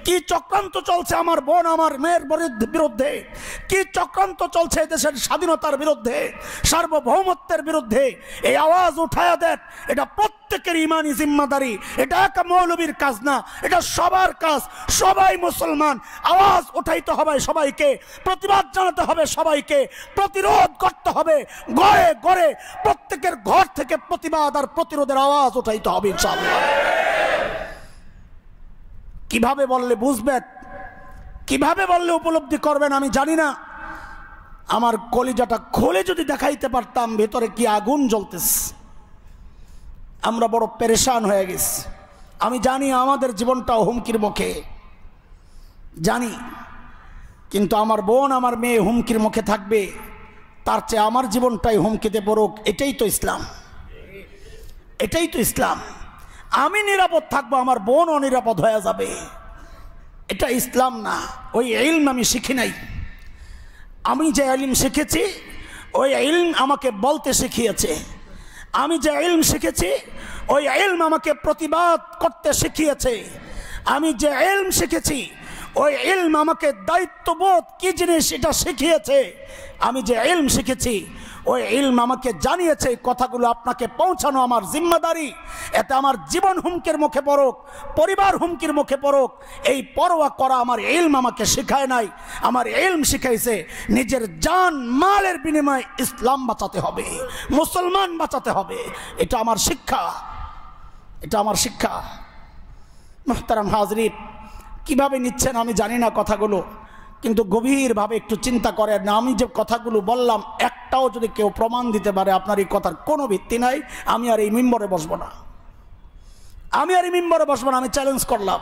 কি চক্রান্ত চলছে আমার বোন আমার মেয়ের বিরুদ্ধে, কি চক্রান্ত চলছে দেশের স্বাধীনতার বিরুদ্ধে, সার্বভৌমত্বের বিরুদ্ধে। এই আওয়াজ উঠায় দেন। এটা প্রত্যেকের ইমানি জিম্মাদারি, এটা এক মৌলবীর কাজ না, এটা সবার কাজ। সবাই মুসলমান, আওয়াজ উঠাইতে হবে সবাইকে, প্রতিবাদ জানাতে হবে সবাইকে, প্রতিরোধ করতে হবে ঘরে ঘরে, প্রত্যেকের ঘর থেকে প্রতিবাদ আর প্রতিরোধের আওয়াজ উঠাইতে হবে ইনশাআল্লাহ। কিভাবে বললে বুঝবেন, কিভাবে বললে উপলব্ধি করবেন আমি জানি না। আমার কলিজাটা খুলে যদি দেখাইতে পারতাম ভেতরে কি আগুন জ্বলতেছে। আমরা বড় পেরেশান হয়ে গেছি। আমি জানি আমাদের জীবনটাও হুমকির মুখে, জানি, কিন্তু আমার বোন আমার মেয়ে হুমকির মুখে থাকবে, তার চেয়ে আমার জীবনটাই হুমকিতে পড়ুক। এটাই তো ইসলাম, এটাই তো ইসলাম। আমি নিরাপদ থাকবো, আমার বোন অনিরাপদ হয়ে যাবে, এটা ইসলাম না। ওই ইলম আমি শিখি নাই। আমি যে ইলম শিখেছি ওই ইলম আমাকে বলতে শিখিয়েছে। আমি যে ইলম শিখেছি ওই ইলম আমাকে প্রতিবাদ করতে শিখিয়েছে। আমি যে ইলম শিখেছি ওই ইলম আমাকে দায়িত্ববোধ কি জিনিস এটা শিখিয়েছে। আমি যে ইলম শিখেছি ওই ইলম আমাকে জানিয়েছে কথাগুলো আপনাকে পৌঁছানো আমার জিম্মাদারি। এতে আমার জীবন হুমকির মুখে পড়ুক, পরিবার হুমকির মুখে পড়ুক, এই পরোয়া করা আমার ইলম আমাকে শেখায় নাই। আমার ইলম শিখাইছে নিজের জান মালের বিনিময়ে ইসলাম বাঁচাতে হবে, মুসলমান বাঁচাতে হবে। এটা আমার শিক্ষা, এটা আমার শিক্ষা। মুহতারাম হাজরিন, কিভাবে নিচ্ছেন আমি জানি না কথাগুলো, কিন্তু গভীরভাবে একটু চিন্তা করেন না। আমি যে কথাগুলো বললাম একটাও যদি কেউ প্রমাণ দিতে পারে আপনার এই কথার কোনো ভিত্তি নাই, আমি আর এই মিম্বরে বসবো না, আমি আর এই মিম্বরে বসবো না। আমি চ্যালেঞ্জ করলাম।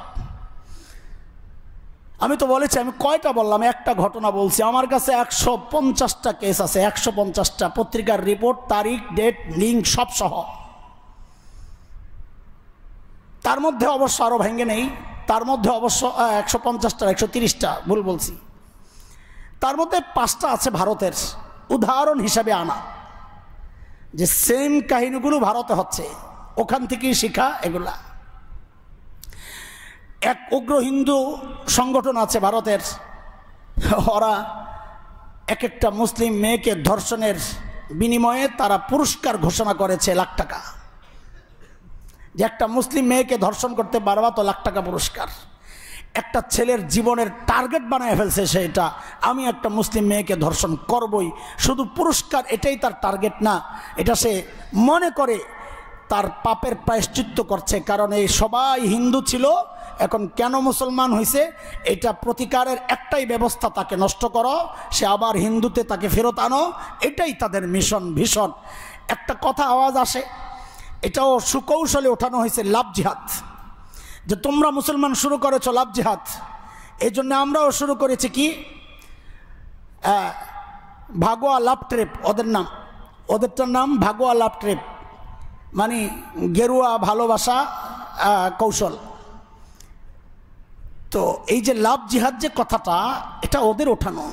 আমি তো বলেছি, আমি কয়টা বললাম, একটা ঘটনা বলছি। আমার কাছে 150টা কেস আছে, 150টা পত্রিকার রিপোর্ট, তারিখ, ডেট, লিঙ্ক সব সহ। তার মধ্যে অবশ্য আরও ভেঙে নেই, তার মধ্যে অবশ্য 150টা 130টা ভুল বলছি। তার মধ্যে 5টা আছে ভারতের, উদাহরণ হিসাবে আনা, যে সেম কাহিনীগুলো ভারতে হচ্ছে, ওখান থেকেই শিখা এগুলা। এক উগ্র হিন্দু সংগঠন আছে ভারতের, ওরা এক একটা মুসলিম মেয়েকে ধর্ষণের বিনিময়ে তারা পুরস্কার ঘোষণা করেছে লাখ টাকা। যে একটা মুসলিম মেয়েকে ধর্ষণ করতে পারবা তো লাখ টাকা পুরস্কার। একটা ছেলের জীবনের টার্গেট বানায় ফেলছে সেটা, আমি একটা মুসলিম মেয়েকে ধর্ষণ করবই, শুধু পুরস্কার এটাই তার টার্গেট না। এটা সে মনে করে তার পাপের প্রায়শ্চিত্ত করছে, কারণ এই সবাই হিন্দু ছিল, এখন কেন মুসলমান হয়েছে এটা প্রতিকারের একটাই ব্যবস্থা, তাকে নষ্ট করো, সে আবার হিন্দুতে তাকে ফেরত আনো, এটাই তাদের মিশন ভীষণ। একটা কথা আওয়াজ আসে, এটাও সুকৌশলে ওঠানো হয়েছে, লাভ জিহাদ, যে তোমরা মুসলমান শুরু করেছো লাভ জিহাদ, এই জন্য আমরাও শুরু করেছি কি ভাগোয়া লাভ ট্রেপ, ওদেরটার নাম ভাগোয়া লাভ ট্রেপ, মানে গেরুয়া ভালোবাসা কৌশল। তো এই যে লাভ জিহাদ যে কথাটা, এটা ওদের ওঠানো।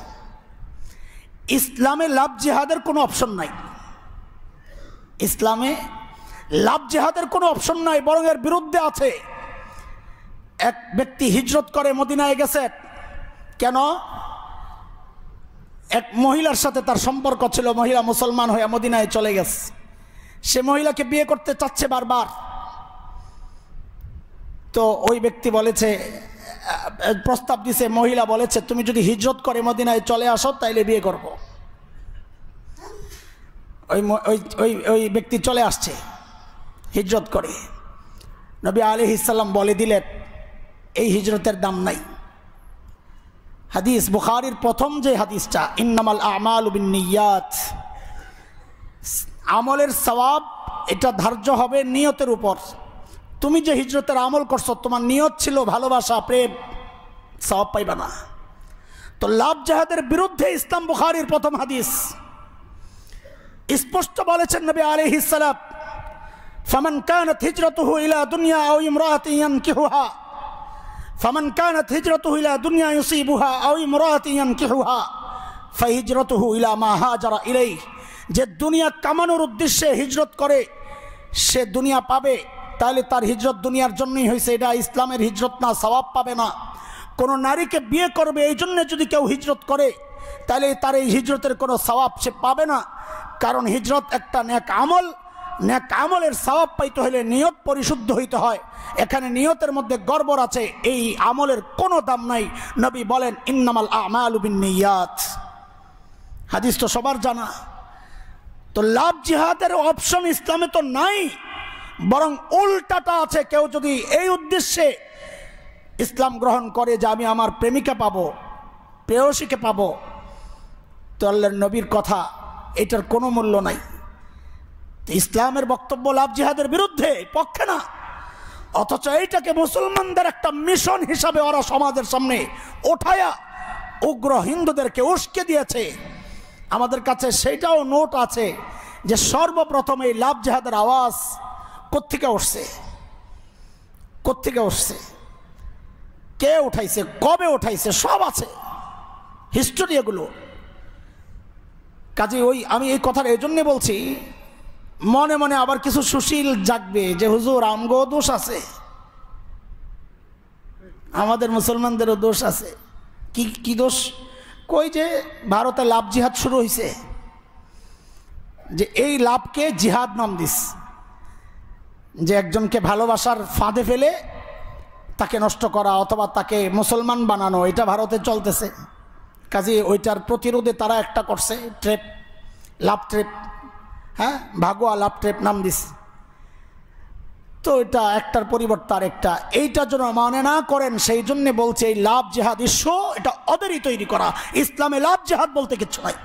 ইসলামে লাভ জিহাদের কোনো অপশন নাই, ইসলামে লাভ জিহাদের কোনো অপশন নাই, বরং এর বিরুদ্ধে আছে। এক ব্যক্তি হিজরত করে মদিনায় গেছে, কেন? এক মহিলার সাথে তার সম্পর্ক ছিল, মহিলা মুসলমান হয়ে মদিনায় চলে গেছে, সে মহিলাকে বিয়ে করতে চাচ্ছে বারবার। তো ওই ব্যক্তি বলেছে, প্রস্তাব দিছে, মহিলা বলেছে তুমি যদি হিজরত করে মদিনায় চলে আসো তাইলে বিয়ে করব। ওই ব্যক্তি চলে আসছে হিজরত করে, নবী আলাইহিস সালাম বলে দিলেন এই হিজরতের দাম নাই। হাদিস বুখারীর প্রথম যে হাদিসটা, ইন্নামাল আমালু বিন্নিয়াত, আমলের সওয়াব এটা ধার্য হবে নিয়তের উপর। তুমি যে হিজরতের আমল করছো, তোমার নিয়ত ছিল ভালোবাসা, প্রেম, সওয়াব পাইবা না। তো লাভ জিহাদের বিরুদ্ধে ইসলাম বুখারীর প্রথম হাদিস স্পষ্ট বলেছেন নবী আলাইহিস সালাম, ফামান কানাত হিজরাতুহু ইলা দুনিয়া আও ইমরাআতিন ইয়ানকিহুহা, ফামান কানাত হিজরাতুহু ইলা দুনিয়া ইউসিবুহা আও ইমরাআতিন ইয়ানকিহুহা ফাহিজরাতুহু ইলা মা হাজারা ইলাইহি। যে দুনিয়া কামানোর উদ্দেশ্যে হিজরত করে সে দুনিয়া পাবে, তাহলে তার হিজরত দুনিয়ার জন্যই হয়েছে, এটা ইসলামের হিজরত না, সওয়াব পাবে না। কোনো নারীকে বিয়ে করবে এই জন্য যদি কেউ হিজরত করে, তাহলে তার এই হিজরতের কোনো সওয়াব সে পাবে না, কারণ হিজরত একটা নেক আমল, নেক আমলের সওয়াব পাইতে হলে নিয়ত পরিশুদ্ধ হইতে হয়। এখানে নিয়তের মধ্যে গড়বড় আছে, এই আমলের কোনো দাম নাই। নবী বলেন ইন্নামাল আমালু বিন্নিয়াত, হাদিস তো সবার জানা। তো লাভ জিহাদের অপশন ইসলামে তো নাই, বরং উল্টাটা আছে। কেউ যদি এই উদ্দেশ্যে ইসলাম গ্রহণ করে যে আমি আমার প্রেমিকা পাবো, প্রেয়সীকে পাবো, তো আল্লাহর নবীর কথা এটার কোনো মূল্য নাই। ইসলামের বক্তব্য লাভ জিহাদের বিরুদ্ধে, পক্ষে না, অথচ এইটাকে মুসলমানদের একটা মিশন হিসাবে ওরা সমাজের সামনে ওঠায়া উগ্র হিন্দুদেরকে উস্কে দিয়েছে। আমাদের কাছে সেইটাও নোট আছে যে সর্বপ্রথম এই লাভ জিহাদের আওয়াজ কোত্থেকে উঠছে, কোত্থেকে উঠছে, কে উঠাইছে, কবে উঠাইছে, সব আছে হিস্টোরি এগুলো। কাজে আমি এই কথাটা এই জন্যে বলছি, মনে মনে আবার কিছু সুশীল জাগবে যে হুজুর আমগো দোষ আছে, আমাদের মুসলমানদেরও দোষ আছে। কি দোষ? কই যে ভারতে লাভ জিহাদ শুরু হয়েছে, যে এই লাভকে জিহাদ নাম দিস, যে একজনকে ভালোবাসার ফাঁদে ফেলে তাকে নষ্ট করা অথবা তাকে মুসলমান বানানো, এটা ভারতে চলতেছে। কাজে ওইটার প্রতিরোধে তারা একটা করছে ট্রেপ, লাভ ট্রেপ, হ্যাঁ, ভাগোয়া লাভ ট্রেপ নাম দিস। তো এটা একটার পরিবর্তে আরেকটা, এইটা যেন মানে না করেন সেই জন্যে বলছে এই লাভ জিহাদ ইস্যু এটা ওদেরই তৈরি করা। ইসলামে লাভ জিহাদ বলতে কিচ্ছু নাই,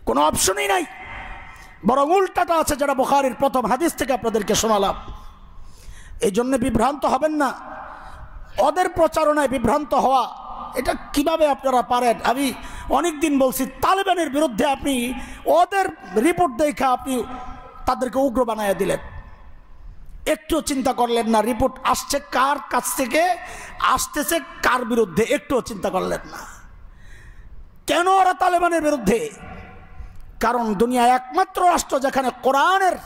কোনো অপশনই নাই, বরং উল্টাটা আছে, যারা বুখারীর প্রথম হাদিস থেকে আপনাদেরকে শোনালাম। এই জন্য বিভ্রান্ত হবেন না, ওদের প্রচারণায় বিভ্রান্ত হওয়া এটা কিভাবে আপনারা পারেন? আমি অনেক দিন বলছি, তালেবানের বিরুদ্ধে আপনি ওদের রিপোর্ট দেখে আপনি তাদেরকে উগ্র বানায় দিলেন, একটু চিন্তা করলেন না রিপোর্ট আসছে কার কাছ থেকে, আসতেছে কার বিরুদ্ধে, একটুও চিন্তা করলেন না। কেন ওরা তালেবানের বিরুদ্ধে? কারণ দুনিয়া একমাত্র রাষ্ট্র যেখানে কোরআনের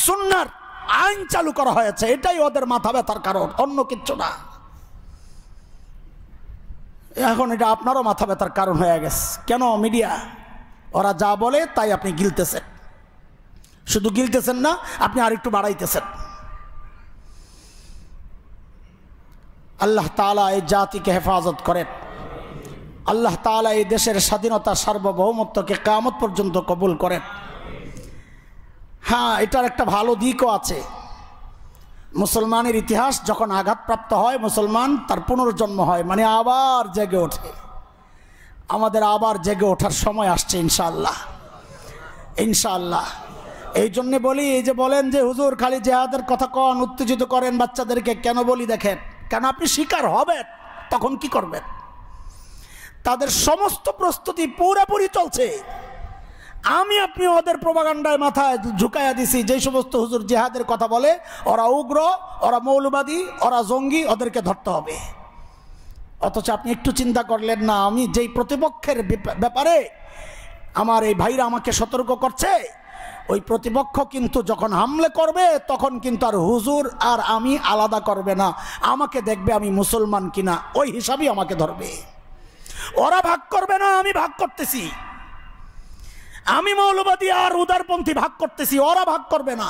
সুন্নাহর আইন চালু করা হয়েছে, এটাই ওদের মাথা ব্যথার কারণ, অন্য কিচ্ছু না। এখন এটা আপনারও মাথা ব্যথার কারণ হয়ে গেছে। কেন? মিডিয়া, ওরা যা বলে তাই আপনি গিলতেছেন, শুধু গিলতেছেন না, আপনি আরেকটু বাড়াইতেছেন। আল্লাহ তাআলা এই জাতিকে হেফাজত করেন, আল্লাহ তাআলা এই দেশের স্বাধীনতা সার্বভৌমত্বকে কিয়ামত পর্যন্ত কবুল করেন। হ্যাঁ, এটার একটা ভালো দিকও আছে, মুসলমানের ইতিহাস যখন আঘাতপ্রাপ্ত হয়, মুসলমান তার পুনর্জন্ম হয়, মানে আবার জেগে ওঠে। আমাদের আবার জেগে ওঠার সময় আসছে ইনশাআল্লাহ, ইনশাআল্লাহ। এই জন্যে বলি, এই যে বলেন যে হুজুর খালি জিহাদের কথা কন, উত্তেজিত করেন বাচ্চাদেরকে, কেন বলি দেখেন, কেন আপনি শিকার হবেন, তখন কি করবেন? তাদের সমস্ত প্রস্তুতি পুরোপুরি চলছে। আমি আপনি ওদের প্রোপাগান্ডায় মাথায় ঝুঁকাইয়া দিছি, যেই সমস্ত হুজুর জিহাদের কথা বলে ওরা উগ্র, ওরা মৌলবাদী, ওরা জঙ্গি, ওদেরকে ধরতে হবে। অথচ আপনি একটু চিন্তা করলেন না, আমি যেই প্রতিপক্ষের ব্যাপারে আমার এই ভাইরা আমাকে সতর্ক করছে, ওই প্রতিপক্ষ কিন্তু যখন হামলে করবে তখন কিন্তু আর হুজুর আর আমি আলাদা করবে না, আমাকে দেখবে আমি মুসলমান কিনা, ওই হিসাবেই আমাকে ধরবে। ওরা ভাগ করবে না, আমি ভাগ করতেছি। আমি মৌলবাদী আর উদারপন্থী ভাগ করতেছি, ওরা ভাগ করবে না।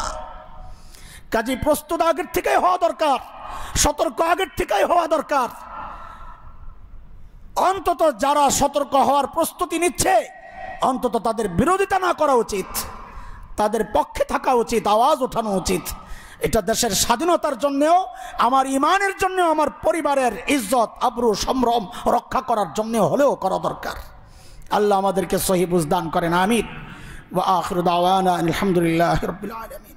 কাজী প্রস্তুত আগের থেকেই হওয়া দরকার, সতর্ক আগের থেকেই হওয়া দরকার। অন্তত যারা সতর্ক হওয়ার প্রস্তুতি নিচ্ছে, অন্তত তাদের বিরোধিতা না করা উচিত, তাদের পক্ষে থাকা উচিত, আওয়াজ ওঠানো উচিত। এটা দেশের স্বাধীনতার জন্যেও, আমার ইমানের জন্যেও, আমার পরিবারের ইজ্জত আবরু সম্ভ্রম রক্ষা করার জন্য হলেও করা দরকার। আল্লাহ আমাদেরকে সহি বুঝ দান করেন, আমিন। ওয়া আখিরু দাওয়ানা আলহামদুলিল্লাহি রাব্বিল আলামিন।